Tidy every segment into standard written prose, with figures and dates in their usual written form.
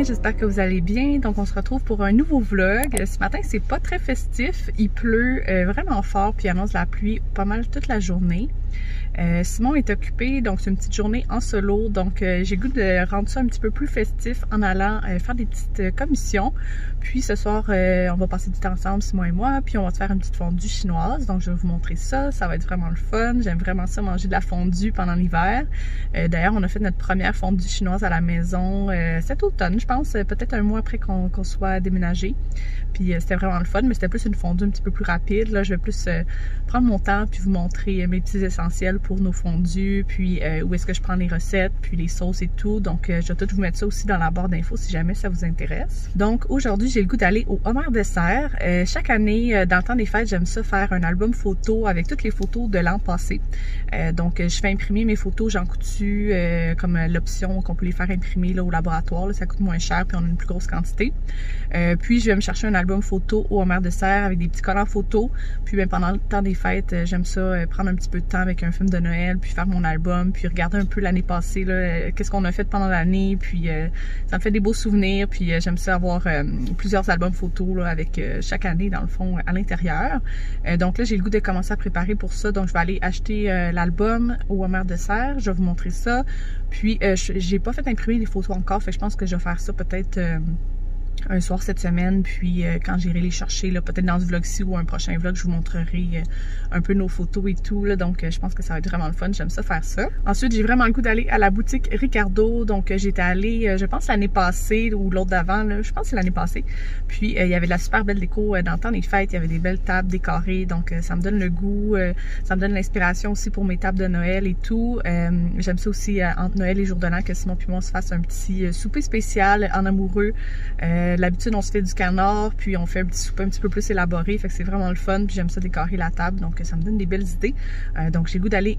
J'espère que vous allez bien. Donc on se retrouve pour un nouveau vlog. Ce matin c'est pas très festif, il pleut vraiment fort puis il annonce la pluie pas mal toute la journée. Simon est occupé, donc c'est une petite journée en solo, donc j'ai le goût de rendre ça un petit peu plus festif en allant faire des petites commissions. Puis ce soir on va passer du temps ensemble, Simon et moi, puis on va se faire une petite fondue chinoise, donc je vais vous montrer ça, ça va être vraiment le fun. J'aime vraiment ça, manger de la fondue pendant l'hiver. D'ailleurs on a fait notre première fondue chinoise à la maison cet automne, je pense, peut-être un mois après qu'on soit déménagé. Puis c'était vraiment le fun, mais c'était plus une fondue un petit peu plus rapide. Là, je vais plus prendre mon temps puis vous montrer mes petits essentiels pour nos fondues, puis où est-ce que je prends les recettes, puis les sauces et tout. Donc je vais tout vous mettre ça aussi dans la barre d'infos si jamais ça vous intéresse. Donc aujourd'hui j'ai le goût d'aller au Homère Dessert. Chaque année dans le temps des fêtes, j'aime ça faire un album photo avec toutes les photos de l'an passé. Donc je fais imprimer mes photos Jean Coutu comme l'option qu'on peut les faire imprimer là, au laboratoire, là, ça coûte moins cher puis on a une plus grosse quantité. Puis je vais me chercher un album photo au Homère Dessert avec des petits collants photos. Puis ben, pendant le temps des fêtes, j'aime ça prendre un petit peu de temps avec un film de Noël, puis faire mon album, puis regarder un peu l'année passée, qu'est-ce qu'on a fait pendant l'année, puis ça me fait des beaux souvenirs, puis j'aime ça avoir plusieurs albums photos là, avec chaque année dans le fond à l'intérieur. Donc là j'ai le goût de commencer à préparer pour ça, donc je vais aller acheter l'album au Homère Dessert, je vais vous montrer ça. Puis j'ai pas fait imprimer les photos encore, fait que je pense que je vais faire ça peut-être un soir cette semaine, puis quand j'irai les chercher, peut-être dans ce vlog-ci ou un prochain vlog, je vous montrerai un peu nos photos et tout, là, donc je pense que ça va être vraiment le fun, j'aime ça faire ça. Ensuite, j'ai vraiment le goût d'aller à la boutique Ricardo, donc j'étais allée, je pense l'année passée ou l'autre d'avant, je pense que c'est l'année passée, puis il y avait de la super belle déco dans le temps des fêtes, il y avait des belles tables décorées, donc ça me donne le goût, ça me donne l'inspiration aussi pour mes tables de Noël et tout. J'aime ça aussi entre Noël et Jour de l'An que Simon puis moi on se fasse un petit souper spécial en amoureux. L'habitude, on se fait du canard, puis on fait un petit souper un petit peu plus élaboré, fait que c'est vraiment le fun, puis j'aime ça décorer la table, donc ça me donne des belles idées. Donc j'ai le goût d'aller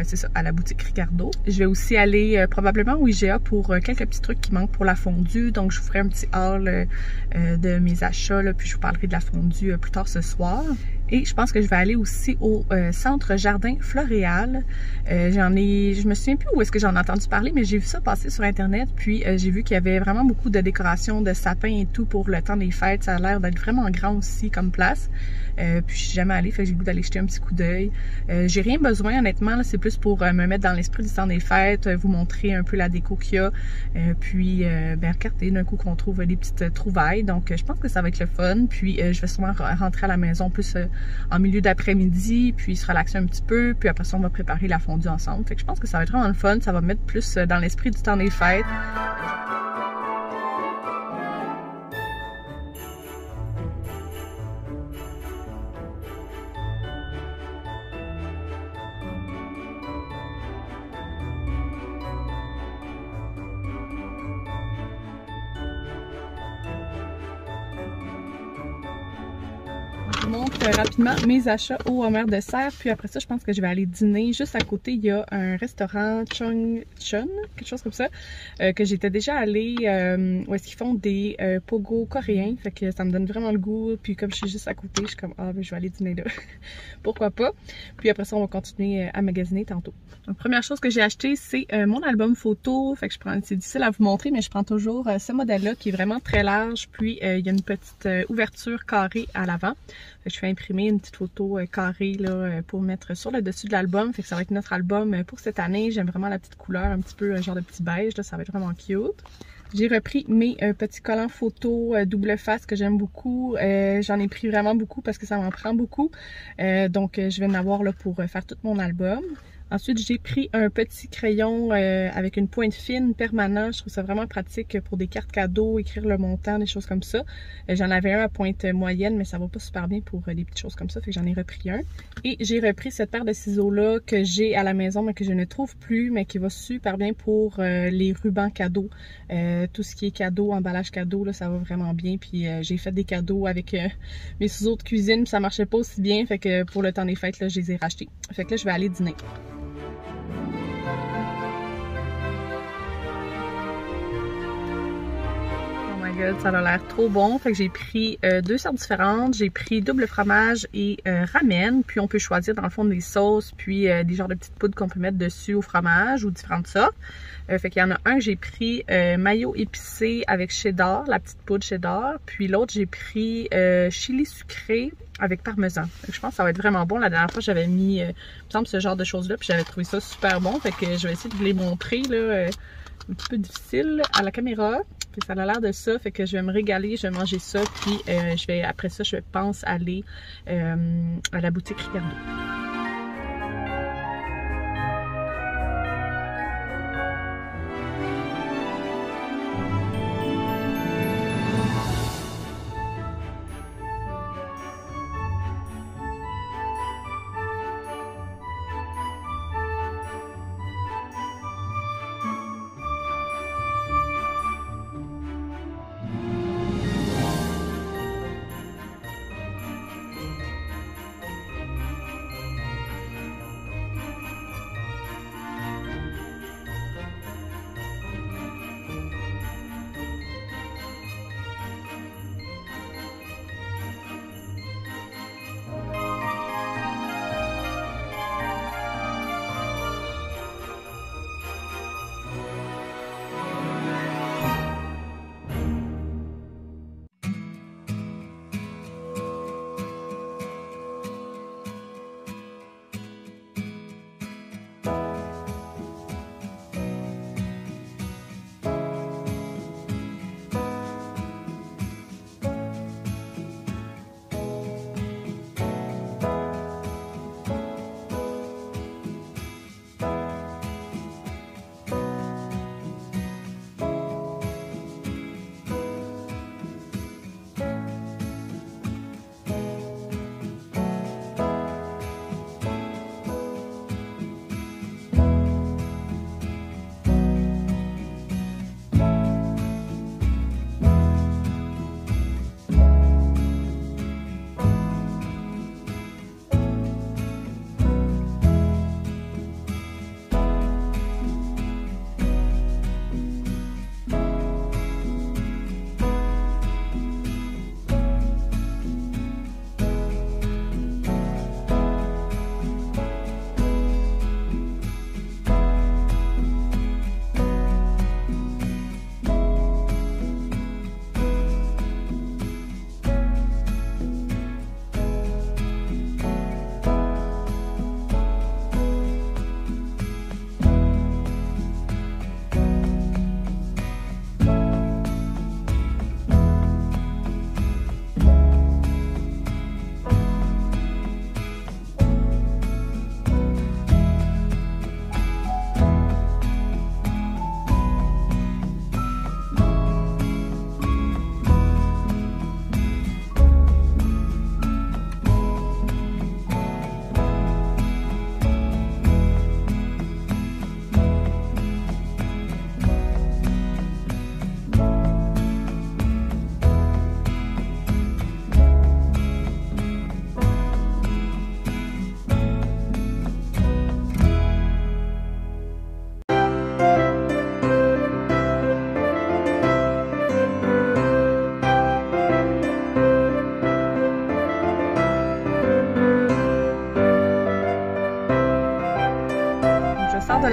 c'est ça, à la boutique Ricardo. Je vais aussi aller probablement au IGA pour quelques petits trucs qui manquent pour la fondue, donc je vous ferai un petit haul de mes achats, là, puis je vous parlerai de la fondue plus tard ce soir. Et je pense que je vais aller aussi au centre Jardin Floréal. Je me souviens plus où est-ce que j'en ai entendu parler, mais j'ai vu ça passer sur internet, puis j'ai vu qu'il y avait vraiment beaucoup de décorations de sapins et tout pour le temps des fêtes. Ça a l'air d'être vraiment grand aussi comme place. Puis je suis jamais allée, fait que j'ai le goût d'aller jeter un petit coup d'œil. J'ai rien besoin honnêtement, c'est plus pour me mettre dans l'esprit du temps des fêtes, vous montrer un peu la déco qu'il y a, puis ben, regarder d'un coup qu'on trouve des petites trouvailles. Donc je pense que ça va être le fun. Puis je vais sûrement rentrer à la maison plus en milieu d'après-midi, puis se relaxer un petit peu, puis après ça on va préparer la fondue ensemble. Fait que je pense que ça va être vraiment le fun, ça va me mettre plus dans l'esprit du temps des fêtes. vous montre rapidement mes achats au Homer de Serre. Puis après ça, je pense que je vais aller dîner. Juste à côté, il y a un restaurant Chun, quelque chose comme ça, que j'étais déjà allée, où est-ce qu'ils font des pogos coréens. Fait que ça me donne vraiment le goût. Puis comme je suis juste à côté, je suis comme, ah, ben, je vais aller dîner là. Pourquoi pas? Puis après ça, on va continuer à magasiner tantôt. Donc, première chose que j'ai acheté, c'est mon album photo. Fait que c'est difficile à vous montrer, mais je prends toujours ce modèle-là qui est vraiment très large. Puis il y a une petite ouverture carrée à l'avant. Je fais imprimer une petite photo carrée là, pour mettre sur le dessus de l'album. Fait que ça va être notre album pour cette année. J'aime vraiment la petite couleur, un petit peu genre de petit beige. Là, ça va être vraiment cute. J'ai repris mes petits collants photo double face que j'aime beaucoup. J'en ai pris vraiment beaucoup parce que ça m'en prend beaucoup. Donc je vais en avoir là, pour faire tout mon album. Ensuite, j'ai pris un petit crayon avec une pointe fine permanent. Je trouve ça vraiment pratique pour des cartes cadeaux, écrire le montant, des choses comme ça. J'en avais un à pointe moyenne, mais ça va pas super bien pour des petites choses comme ça, fait que j'en ai repris un. Et j'ai repris cette paire de ciseaux-là que j'ai à la maison, mais que je ne trouve plus, mais qui va super bien pour les rubans cadeaux. Tout ce qui est cadeau, emballage cadeau, là, ça va vraiment bien. Puis j'ai fait des cadeaux avec mes ciseaux de cuisine, puis ça marchait pas aussi bien, fait que pour le temps des fêtes, là, je les ai rachetés. Fait que là, je vais aller dîner. Ça a l'air trop bon. Fait que j'ai pris deux sortes différentes. J'ai pris double fromage et ramen. Puis on peut choisir dans le fond des sauces, puis des genres de petites poudres qu'on peut mettre dessus au fromage ou différentes sortes. Fait qu'il y en a un que j'ai pris mayo épicé avec cheddar, la petite poudre cheddar. Puis l'autre j'ai pris chili sucré avec parmesan. Fait que je pense que ça va être vraiment bon. La dernière fois j'avais mis, il me semble, ce genre de choses-là. Puis j'avais trouvé ça super bon. Fait que je vais essayer de vous les montrer là. Un petit peu difficile à la caméra. Puis ça a l'air de ça, fait que je vais me régaler, je vais manger ça, puis après ça, je pense aller à la boutique Ricardo.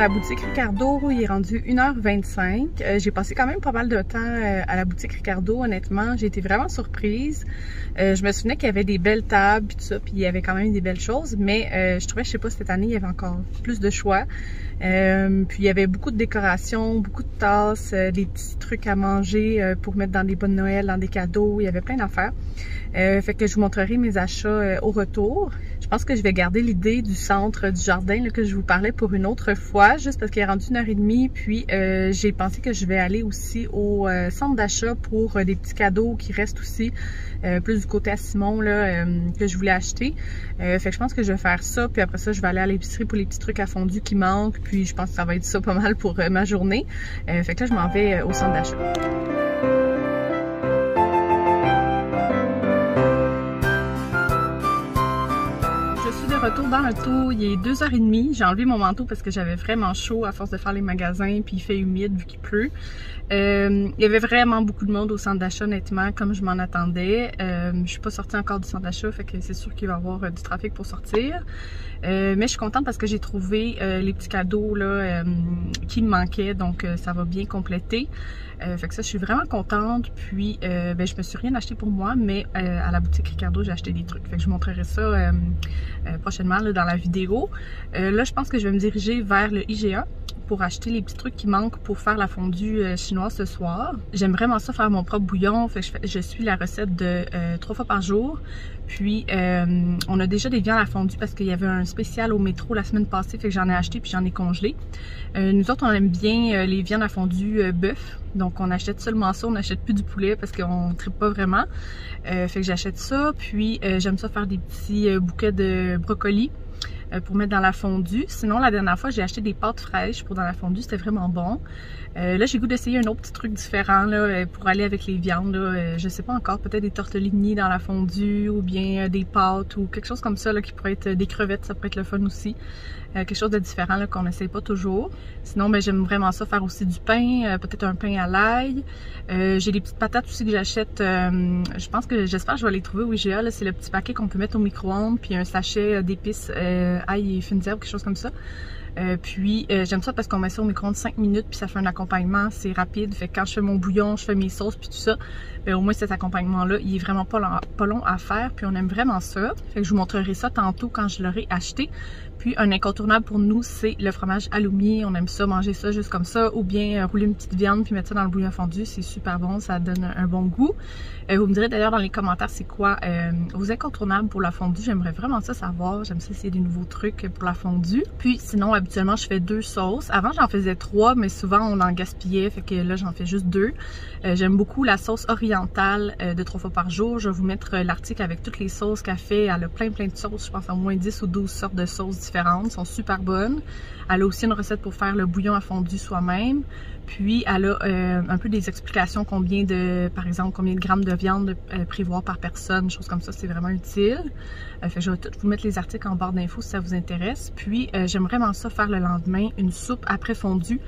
la boutique Ricardo, il est rendu 1h25. J'ai passé quand même pas mal de temps à la boutique Ricardo, honnêtement. J'ai été vraiment surprise. Je me souvenais qu'il y avait des belles tables et tout ça, puis il y avait quand même des belles choses, mais je trouvais, je sais pas, cette année, il y avait encore plus de choix. Puis il y avait beaucoup de décorations, beaucoup de tasses, des petits trucs à manger pour mettre dans des bonnes Noël, dans des cadeaux. Il y avait plein d'affaires. Fait que je vous montrerai mes achats au retour. Je pense que je vais garder l'idée du centre du jardin là, que je vous parlais pour une autre fois, juste parce qu'il est rendu 1h30. Puis j'ai pensé que je vais aller aussi au centre d'achat pour des petits cadeaux qui restent aussi, plus du côté à Simon là, que je voulais acheter. Fait que je pense que je vais faire ça. Puis après ça, je vais aller à l'épicerie pour les petits trucs à fondu qui manquent. Puis je pense que ça va être ça pas mal pour ma journée. Fait que là, je m'en vais au centre d'achat. Retour dans l'auto, il est 2h30. J'ai enlevé mon manteau parce que j'avais vraiment chaud à force de faire les magasins, puis il fait humide vu qu'il pleut. Il y avait vraiment beaucoup de monde au centre d'achat, honnêtement, comme je m'en attendais. Je suis pas sortie encore du centre d'achat, fait que c'est sûr qu'il va y avoir du trafic pour sortir. Mais je suis contente parce que j'ai trouvé les petits cadeaux là, qui me manquaient, donc ça va bien compléter. Fait que ça, je suis vraiment contente. Puis, ben, je me suis rien acheté pour moi, mais à la boutique Ricardo, j'ai acheté des trucs. Fait que je vous montrerai ça prochainement là, dans la vidéo. Là, je pense que je vais me diriger vers le IGA pour acheter les petits trucs qui manquent pour faire la fondue chinoise ce soir. J'aime vraiment ça faire mon propre bouillon. Fait que je suis la recette de 3 fois par jour. Puis, on a déjà des viandes à fondue parce qu'il y avait un spécial au métro la semaine passée. Fait que j'en ai acheté puis j'en ai congelé. Nous autres, on aime bien les viandes à fondue bœuf. Donc, on achète seulement ça. On n'achète plus du poulet parce qu'on ne tripe pas vraiment. Fait que j'achète ça. Puis, j'aime ça faire des petits bouquets de brocolis pour mettre dans la fondue. Sinon, la dernière fois, j'ai acheté des pâtes fraîches pour dans la fondue. C'était vraiment bon. Là, j'ai goût d'essayer un autre petit truc différent là, pour aller avec les viandes. Là. Je sais pas encore, peut-être des tortellini dans la fondue ou bien des pâtes ou quelque chose comme ça là, qui pourrait être des crevettes. Ça pourrait être le fun aussi. Quelque chose de différent qu'on n'essaye pas toujours. Sinon, ben, j'aime vraiment ça faire aussi du pain, peut-être un pain à l'ail. J'ai des petites patates aussi que j'achète. Je pense que j'espère que je vais les trouver au IGA. C'est le petit paquet qu'on peut mettre au micro-ondes, puis un sachet d'épices, ail et fines herbes, quelque chose comme ça. Puis j'aime ça parce qu'on met ça au micro-ondes 5 minutes puis ça fait un accompagnement, c'est rapide. Fait que quand je fais mon bouillon, je fais mes sauces puis tout ça, ben, au moins cet accompagnement-là, il est vraiment pas long à faire puis on aime vraiment ça. Fait que je vous montrerai ça tantôt quand je l'aurai acheté. Puis un incontournable pour nous, c'est le fromage halloumi. On aime ça, manger ça juste comme ça ou bien rouler une petite viande puis mettre ça dans le bouillon fondu. C'est super bon, ça donne un bon goût. Vous me direz d'ailleurs dans les commentaires c'est quoi vos incontournables pour la fondue. J'aimerais vraiment ça savoir. J'aime ça essayer des nouveaux trucs pour la fondue. Puis sinon, habituellement, je fais 2 sauces. Avant, j'en faisais 3, mais souvent, on en gaspillait. Fait que là, j'en fais juste 2. J'aime beaucoup la sauce orientale de 3 fois par jour. Je vais vous mettre l'article avec toutes les sauces qu'elle fait. Elle a plein de sauces. Je pense à au moins 10 ou 12 sortes de sauces différentes. Elles sont super bonnes. Elle a aussi une recette pour faire le bouillon à fondu soi-même. Puis, elle a un peu des explications combien de grammes de viande prévoir par personne, choses comme ça, c'est vraiment utile. Fait que je vais tout vous mettre les articles en barre d'infos si ça vous intéresse. Puis, j'aime vraiment ça faire le lendemain, une soupe après fondue,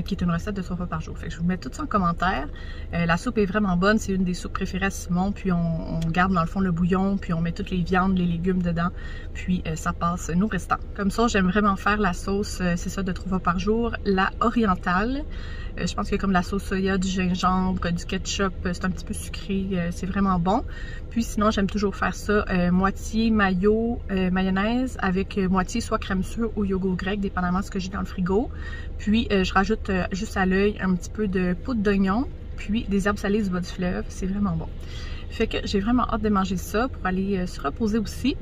qui est une recette de 3 fois par jour. Fait que je vous mets tout ça en commentaire. La soupe est vraiment bonne, c'est une des soupes préférées à Simon. Puis, on garde dans le fond le bouillon, puis on met toutes les viandes, les légumes dedans. Puis, ça passe nos restants. Comme ça, j'aime vraiment faire la sauce, c'est ça, de 3 fois par jour. La orientale. Je pense qu'il y a comme la sauce soya, du gingembre, du ketchup, c'est un petit peu sucré, c'est vraiment bon. Puis sinon, j'aime toujours faire ça moitié mayo, mayonnaise avec moitié soit crème sûre ou yogourt grec, dépendamment de ce que j'ai dans le frigo. Puis je rajoute juste à l'œil un petit peu de poudre d'oignon, puis des herbes salées du bas du fleuve, c'est vraiment bon. Fait que j'ai vraiment hâte de manger ça pour aller se reposer aussi.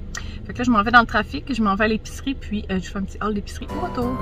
Fait que là, je m'en vais dans le trafic, je m'en vais à l'épicerie, puis je fais un petit haul d'épicerie au retour.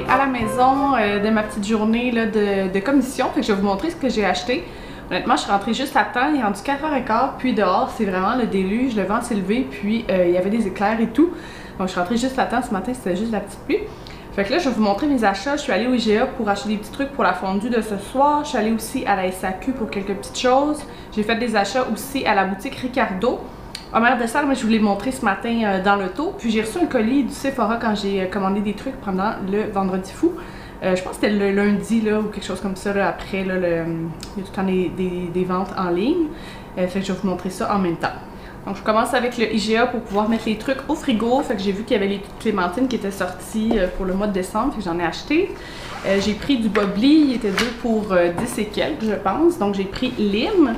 À la maison de ma petite journée là, de commission. Fait que je vais vous montrer ce que j'ai acheté. Honnêtement, je suis rentrée juste à temps, il est rendu 4h15, puis dehors, c'est vraiment le déluge, le vent s'est levé, puis il y avait des éclairs et tout. Donc je suis rentrée juste à temps ce matin, c'était juste la petite pluie. Fait que là, je vais vous montrer mes achats. Je suis allée au IGA pour acheter des petits trucs pour la fondue de ce soir. Je suis allée aussi à la SAQ pour quelques petites choses. J'ai fait des achats aussi à la boutique Ricardo. En manière de salle, moi, je vous l'ai montré ce matin dans l'auto. Puis j'ai reçu un colis du Sephora quand j'ai commandé des trucs pendant le vendredi fou. Je pense que c'était le lundi là, ou quelque chose comme ça. Là, après, là, il y a tout le temps des ventes en ligne. Fait que je vais vous montrer ça en même temps. Donc je commence avec le IGA pour pouvoir mettre les trucs au frigo. Fait que j'ai vu qu'il y avait les clémentines qui étaient sorties pour le mois de décembre. Fait que j'en ai acheté. J'ai pris du Bobli, il était 2 pour 10 et quelques, je pense. Donc j'ai pris lime.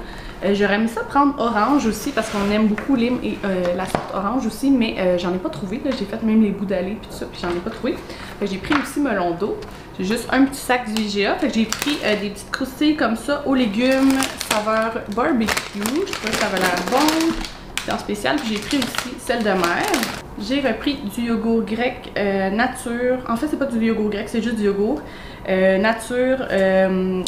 J'aurais aimé ça prendre orange aussi parce qu'on aime beaucoup lime et la sorte orange aussi, mais j'en ai pas trouvé. J'ai fait même les bouts d'allée puis tout ça, puis j'en ai pas trouvé. J'ai pris aussi melon d'eau. J'ai juste un petit sac du IGA. Fait que j'ai pris des petites croustilles comme ça aux légumes, saveur barbecue. Je trouvais que ça avait l'air bon. En spécial, puis j'ai pris aussi celle de mer. J'ai repris du yogourt grec nature. En fait, c'est pas du yogourt grec, c'est juste du yogourt nature.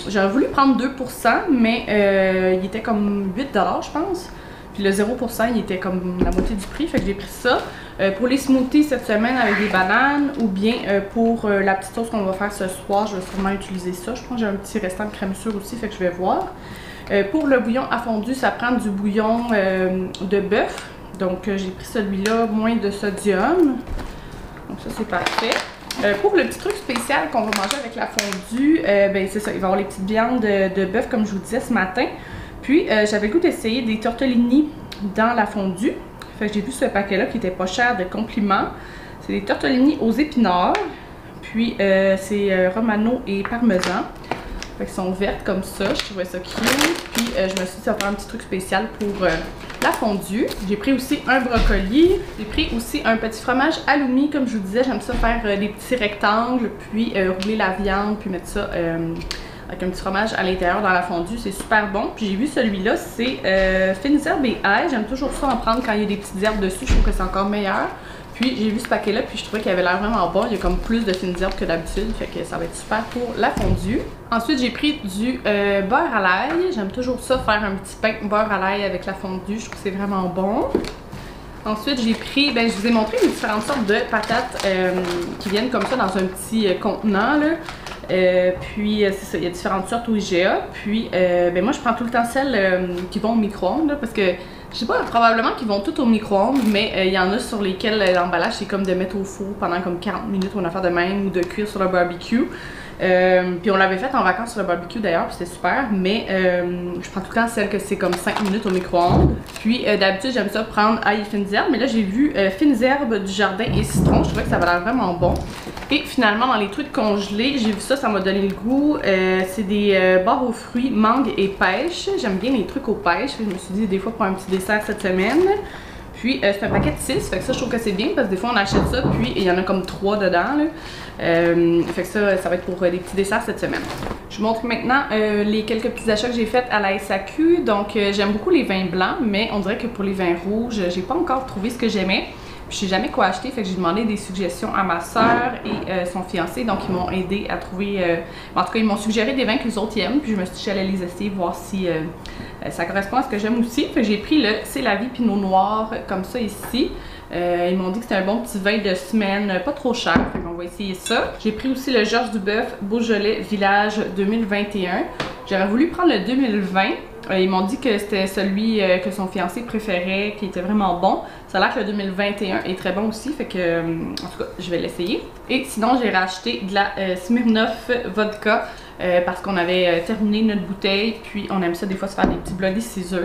J'aurais voulu prendre 2%, mais il était comme 8 $, je pense. Puis le 0%, il était comme la moitié du prix, fait que j'ai pris ça. Pour les smoothies cette semaine avec des bananes, ou bien pour la petite sauce qu'on va faire ce soir, je vais sûrement utiliser ça. Je pense que j'ai un petit restant de crème sûre aussi, fait que je vais voir. Pour le bouillon à fondu, ça prend du bouillon de bœuf. Donc j'ai pris celui-là, moins de sodium. Donc ça c'est parfait. Pour le petit truc spécial qu'on va manger avec la fondue, ben c'est ça, il va y avoir les petites viandes de bœuf comme je vous disais ce matin. Puis j'avais le goût d'essayer des tortellini dans la fondue. Fait que j'ai vu ce paquet-là qui était pas cher de compliments. C'est des tortellini aux épinards. Puis c'est romano et parmesan. Fait qu'ils sont vertes comme ça, je trouvais ça cute. Puis je me suis dit ça va faire un petit truc spécial pour la fondue. J'ai pris aussi un brocoli. J'ai pris aussi un petit fromage halloumi. Comme je vous disais, j'aime ça faire des petits rectangles, puis rouler la viande, puis mettre ça avec un petit fromage à l'intérieur dans la fondue. C'est super bon. Puis j'ai vu celui-là, c'est fines herbes et ail. J'aime toujours ça en prendre quand il y a des petites herbes dessus. Je trouve que c'est encore meilleur. Puis j'ai vu ce paquet-là, puis je trouvais qu'il avait l'air vraiment bon. Il y a comme plus de fines herbes que d'habitude, fait que ça va être super pour la fondue. Ensuite, j'ai pris du beurre à l'ail. J'aime toujours ça, faire un petit pain beurre à l'ail avec la fondue. Je trouve que c'est vraiment bon. Ensuite, j'ai pris, ben je vous ai montré les différentes sortes de patates qui viennent comme ça dans un petit contenant, là. Puis c'est ça, il y a différentes sortes au IGA. Puis ben moi je prends tout le temps celles qui vont au micro-ondes parce que je sais pas, probablement qu'ils vont toutes au micro-ondes, mais il y en a sur lesquels l'emballage c'est comme de mettre au four pendant comme 40 minutes ou une affaire de même ou de cuire sur le barbecue. Puis on l'avait fait en vacances sur le barbecue d'ailleurs, puis c'était super, mais je prends tout le temps celle que c'est comme 5 minutes au micro-ondes. Puis d'habitude j'aime ça prendre ail et fines herbes, mais là j'ai vu fines herbes du jardin et citron, je trouvais que ça avait l'air vraiment bon. Et finalement dans les trucs congelés, j'ai vu ça, ça m'a donné le goût. C'est des barres aux fruits, mangue et pêche. J'aime bien les trucs aux pêches, je me suis dit des fois pour un petit dessert cette semaine. Puis c'est un paquet de 6, fait que ça je trouve que c'est bien parce que des fois on achète ça puis il y en a comme 3 dedans là. Fait que ça va être pour des petits desserts cette semaine. Je vous montre maintenant les quelques petits achats que j'ai fait à la SAQ. Donc j'aime beaucoup les vins blancs, mais on dirait que pour les vins rouges, j'ai pas encore trouvé ce que j'aimais. Puis je sais jamais quoi acheter, fait que j'ai demandé des suggestions à ma soeur et son fiancé, donc ils m'ont aidé à trouver, en tout cas ils m'ont suggéré des vins que les autres aiment, puis je me suis dit j'allais les essayer, voir si ça correspond à ce que j'aime aussi. Fait que j'ai pris le C'est la vie Pinot Noir comme ça ici. Ils m'ont dit que c'était un bon petit vin de semaine, pas trop cher, fait qu'on va essayer ça. J'ai pris aussi le Georges Duboeuf Beaujolais Village 2021. J'aurais voulu prendre le 2020. Ils m'ont dit que c'était celui que son fiancé préférait, qui était vraiment bon. Ça a l'air que le 2021 est très bon aussi, fait que, en tout cas, je vais l'essayer. Et sinon, j'ai racheté de la Smirnoff Vodka parce qu'on avait terminé notre bouteille, puis on aime ça des fois se faire des petits Bloody Caesar.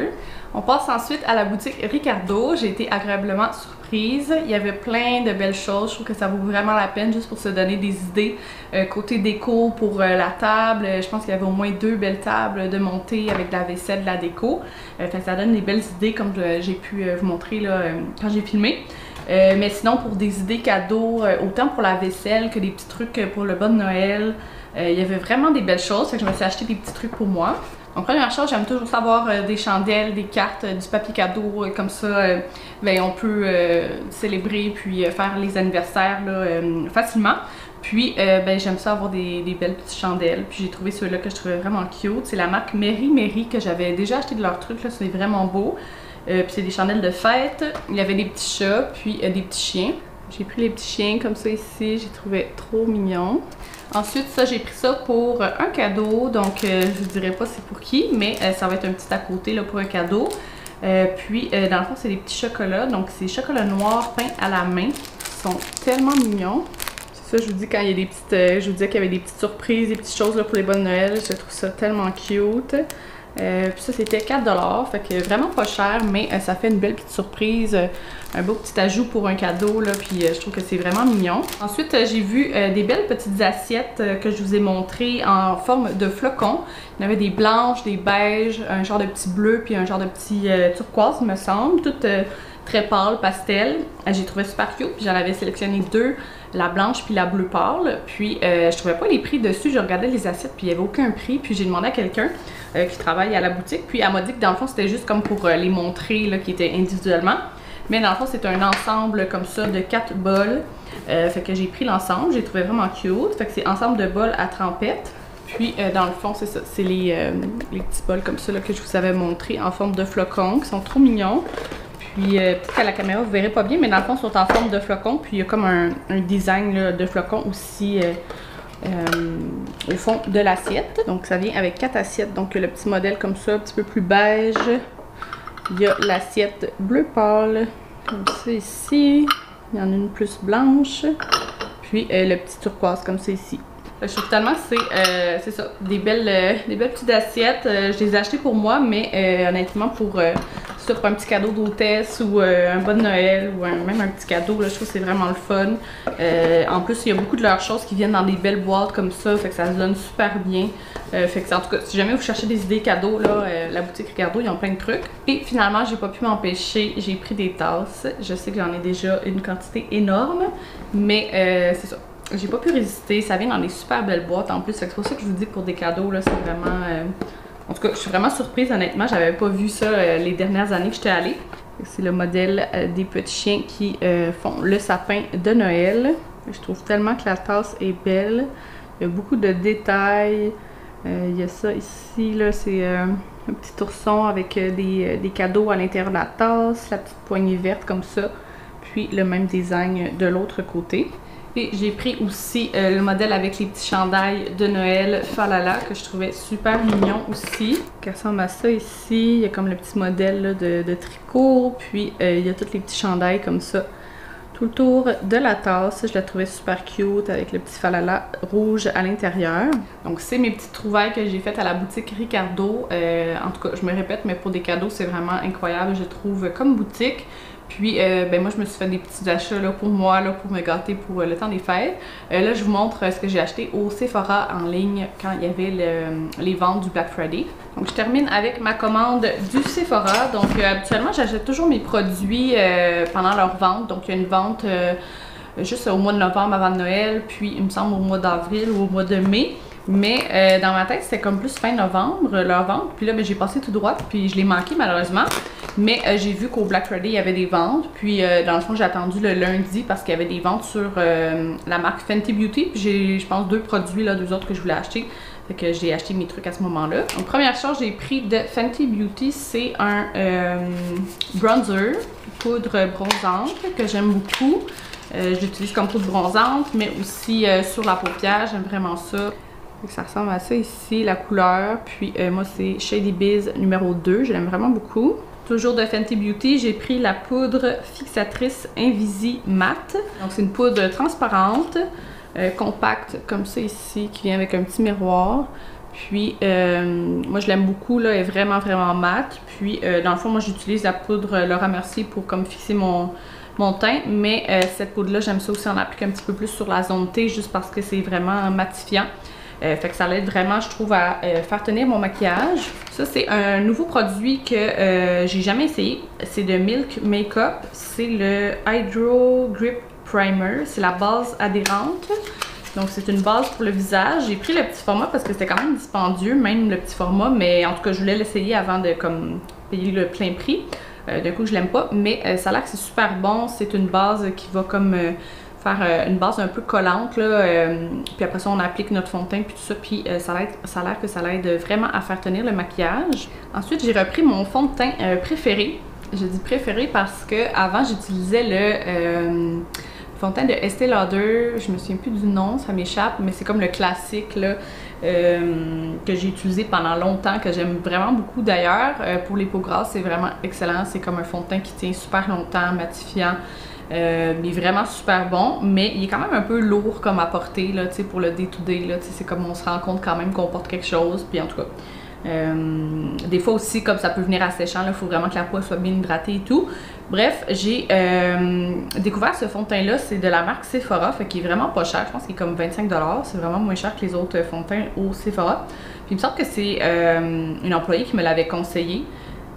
On passe ensuite à la boutique Ricardo. J'ai été agréablement surprise. Il y avait plein de belles choses. Je trouve que ça vaut vraiment la peine juste pour se donner des idées. Côté déco pour la table, je pense qu'il y avait au moins 2 belles tables de montée avec de la vaisselle, de la déco. Ça donne des belles idées comme j'ai pu vous montrer là, quand j'ai filmé. Mais sinon pour des idées cadeaux, autant pour la vaisselle que des petits trucs pour le bas de Noël, il y avait vraiment des belles choses. Fait que je me suis acheté des petits trucs pour moi. Donc première chose, j'aime toujours savoir des chandelles, des cartes, du papier cadeau, comme ça ben, on peut célébrer puis faire les anniversaires là, facilement. Puis ben, j'aime ça avoir des belles petites chandelles. Puis j'ai trouvé ceux-là que je trouvais vraiment cute. C'est la marque Mary Mary que j'avais déjà acheté de leurs trucs, là, c'est vraiment beau. Puis c'est des chandelles de fête. Il y avait des petits chats, puis des petits chiens. J'ai pris les petits chiens comme ça ici, j'ai trouvé trop mignon. Ensuite, ça, j'ai pris ça pour un cadeau, donc je vous dirai pas c'est pour qui, mais ça va être un petit à côté là, pour un cadeau. Puis, dans le fond, c'est des petits chocolats, donc c'est chocolat noir peint à la main. Ils sont tellement mignons. C'est ça, je vous dis quand il y a des petites, je vous disais qu'il y avait des petites surprises, des petites choses là, pour les bonnes Noël. Je trouve ça tellement cute. Puis ça, c'était 4$, fait que vraiment pas cher, mais ça fait une belle petite surprise, un beau petit ajout pour un cadeau, là, puis je trouve que c'est vraiment mignon. Ensuite, j'ai vu des belles petites assiettes que je vous ai montrées en forme de flocons. Il y en avait des blanches, des beiges, un genre de petit bleu, puis un genre de petit turquoise, me semble, toutes très pâle, pastel. J'ai trouvé super cute, puis j'en avais sélectionné deux, la blanche puis la bleu pâle. Puis je trouvais pas les prix dessus, je regardais les assiettes puis il y avait aucun prix. Puis j'ai demandé à quelqu'un qui travaille à la boutique, puis elle m'a dit que dans le fond c'était juste comme pour les montrer là, qui étaient individuellement. Mais dans le fond c'est un ensemble comme ça de 4 bols. Fait que j'ai pris l'ensemble, j'ai trouvé vraiment cute. Fait que c'est ensemble de bols à trempette. Puis dans le fond c'est ça, c'est les petits bols comme ça là, que je vous avais montré en forme de flocons qui sont trop mignons. Puis peut-être qu'à la caméra vous verrez pas bien, mais dans le fond ils sont en forme de flocons. Puis il y a comme un design là, de flocons aussi au fond de l'assiette. Donc ça vient avec 4 assiettes. Donc le petit modèle comme ça, un petit peu plus beige. Il y a l'assiette bleu pâle, comme ça ici. Il y en a une plus blanche. Puis le petit turquoise comme ça ici. Je trouve tellement que c'est ça, des belles petites assiettes. Je les ai achetées pour moi, mais honnêtement pour un petit cadeau d'hôtesse ou un bon Noël ou même un petit cadeau, là, je trouve que c'est vraiment le fun. En plus, il y a beaucoup de leurs choses qui viennent dans des belles boîtes comme ça, fait que ça se donne super bien. Fait que en tout cas, si jamais vous cherchez des idées cadeaux, là, la boutique Ricardo, ils ont plein de trucs. Et finalement, j'ai pas pu m'empêcher, j'ai pris des tasses. Je sais que j'en ai déjà une quantité énorme, mais c'est ça. J'ai pas pu résister, ça vient dans des super belles boîtes en plus, c'est pour ça que je vous dis que pour des cadeaux, là, c'est vraiment... En tout cas, je suis vraiment surprise, honnêtement, j'avais pas vu ça les dernières années que j'étais allée. C'est le modèle des petits chiens qui font le sapin de Noël. Je trouve tellement que la tasse est belle. Il y a beaucoup de détails. Il y a ça ici, là, c'est un petit ourson avec des cadeaux à l'intérieur de la tasse, la petite poignée verte comme ça, puis le même design de l'autre côté. Et j'ai pris aussi le modèle avec les petits chandails de Noël Falala que je trouvais super mignon aussi. Qui ressemble à ça ici. Il y a comme le petit modèle là, de tricot. Puis il y a tous les petits chandails comme ça tout le tour de la tasse. Je la trouvais super cute avec le petit falala rouge à l'intérieur. Donc c'est mes petites trouvailles que j'ai faites à la boutique Ricardo. En tout cas, je me répète, mais pour des cadeaux, c'est vraiment incroyable, je trouve, comme boutique. Puis, ben moi, je me suis fait des petits achats là, pour moi, là, pour me gâter pour le temps des fêtes. Là, je vous montre ce que j'ai acheté au Sephora en ligne quand il y avait les ventes du Black Friday. Donc, je termine avec ma commande du Sephora. Donc, habituellement, j'achète toujours mes produits pendant leur vente. Donc, il y a une vente juste au mois de novembre avant Noël, puis il me semble au mois d'avril ou au mois de mai. Mais dans ma tête, c'était comme plus fin novembre, leur vente. Puis là, ben, j'ai passé tout droit, puis je l'ai manqué malheureusement. Mais j'ai vu qu'au Black Friday, il y avait des ventes. Puis dans le fond, j'ai attendu le lundi parce qu'il y avait des ventes sur la marque Fenty Beauty. Puis j'ai, je pense, 2 produits, là, 2 autres que je voulais acheter. Fait que j'ai acheté mes trucs à ce moment-là. Donc, première chose, j'ai pris de Fenty Beauty, c'est un bronzer, poudre bronzante que j'aime beaucoup. Je l'utilise comme poudre bronzante, mais aussi sur la paupière, j'aime vraiment ça. Ça ressemble à ça ici, la couleur. Puis moi, c'est Shady Biz numéro 2. Je l'aime vraiment beaucoup. Toujours de Fenty Beauty, j'ai pris la poudre fixatrice Invisi Matte. Donc, c'est une poudre transparente, compacte, comme ça ici, qui vient avec un petit miroir. Puis, moi, je l'aime beaucoup, là. Elle est vraiment, vraiment mate. Puis, dans le fond, moi, j'utilise la poudre Laura Mercier pour comme fixer mon teint. Mais cette poudre-là, j'aime ça aussi en appliquer un petit peu plus sur la zone T, juste parce que c'est vraiment matifiant. Fait que ça l'aide vraiment, je trouve, à faire tenir mon maquillage. Ça, c'est un nouveau produit que j'ai jamais essayé. C'est de Milk Makeup. C'est le Hydro Grip Primer. C'est la base adhérente. Donc, c'est une base pour le visage. J'ai pris le petit format parce que c'était quand même dispendieux, même le petit format. Mais en tout cas, je voulais l'essayer avant de comme payer le plein prix. D'un coup, je l'aime pas. Mais ça a l'air que c'est super bon. C'est une base qui va comme... faire une base un peu collante, là, puis après ça on applique notre fond de teint puis tout ça, puis ça a l'air que ça l'aide vraiment à faire tenir le maquillage. Ensuite j'ai repris mon fond de teint préféré. Je dis préféré parce que avant j'utilisais le fond de teint de Estée Lauder, je me souviens plus du nom, ça m'échappe, mais c'est comme le classique là, que j'ai utilisé pendant longtemps, que j'aime vraiment beaucoup d'ailleurs. Pour les peaux grasses, c'est vraiment excellent, c'est comme un fond de teint qui tient super longtemps, matifiant, mais vraiment super bon, mais il est quand même un peu lourd comme à porter là, pour le day-to-day, c'est comme on se rend compte quand même qu'on porte quelque chose, puis en tout cas. Des fois aussi, comme ça peut venir asséchant, il faut vraiment que la peau soit bien hydratée et tout. Bref, j'ai découvert ce fond de teint là, c'est de la marque Sephora, fait qu'il est vraiment pas cher, je pense qu'il est comme 25$, c'est vraiment moins cher que les autres fonds de teint au Sephora. Puis il me semble que c'est une employée qui me l'avait conseillé.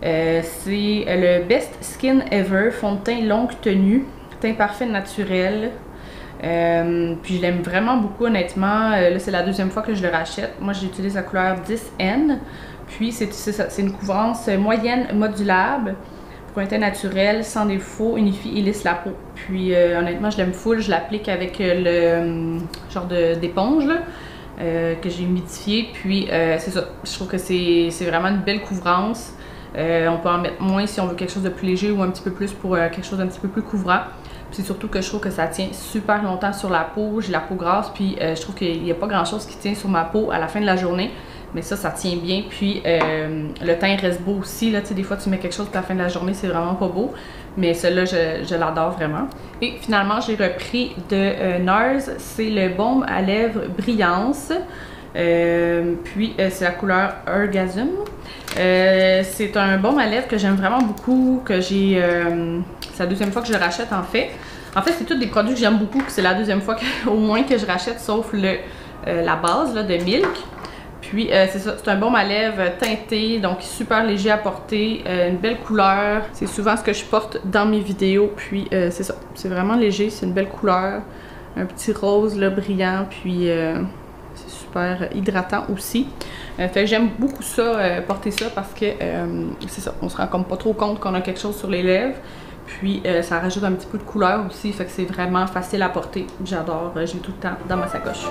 C'est le Best Skin Ever, fond de teint longue tenue, teint parfait naturel. Puis je l'aime vraiment beaucoup honnêtement. Là c'est la deuxième fois que je le rachète. Moi j'utilise la couleur 10N. Puis c'est une couvrance moyenne modulable pour un teint naturel, sans défaut, unifie et lisse la peau. Puis honnêtement je l'aime full. Je l'applique avec le genre d'éponge là, que j'ai humidifié. Puis c'est ça, je trouve que c'est vraiment une belle couvrance. On peut en mettre moins si on veut quelque chose de plus léger ou un petit peu plus pour quelque chose d'un petit peu plus couvrant. C'est surtout que je trouve que ça tient super longtemps sur la peau. J'ai la peau grasse, puis je trouve qu'il n'y a pas grand chose qui tient sur ma peau à la fin de la journée. Mais ça tient bien. Puis le teint reste beau aussi. Là, des fois, tu mets quelque chose à la fin de la journée, c'est vraiment pas beau. Mais celui-là, je l'adore vraiment. Et finalement, j'ai repris de NARS. C'est le baume à lèvres Brillance. Puis c'est la couleur Orgasm. C'est un baume à lèvres que j'aime vraiment beaucoup, que j'ai... c'est la deuxième fois que je le rachète en fait. En fait, c'est tous des produits que j'aime beaucoup, que c'est la deuxième fois au moins que je rachète, sauf la base là, de Milk. Puis c'est ça, c'est un baume à lèvres teinté, donc super léger à porter, une belle couleur. C'est souvent ce que je porte dans mes vidéos, puis c'est ça, c'est vraiment léger, c'est une belle couleur. Un petit rose là, brillant, puis c'est super hydratant aussi. Fait que j'aime beaucoup ça, porter ça parce que c'est ça, on se rend comme pas trop compte qu'on a quelque chose sur les lèvres. Puis ça rajoute un petit peu de couleur aussi, fait que c'est vraiment facile à porter. J'adore, j'ai tout le temps dans ma sacoche.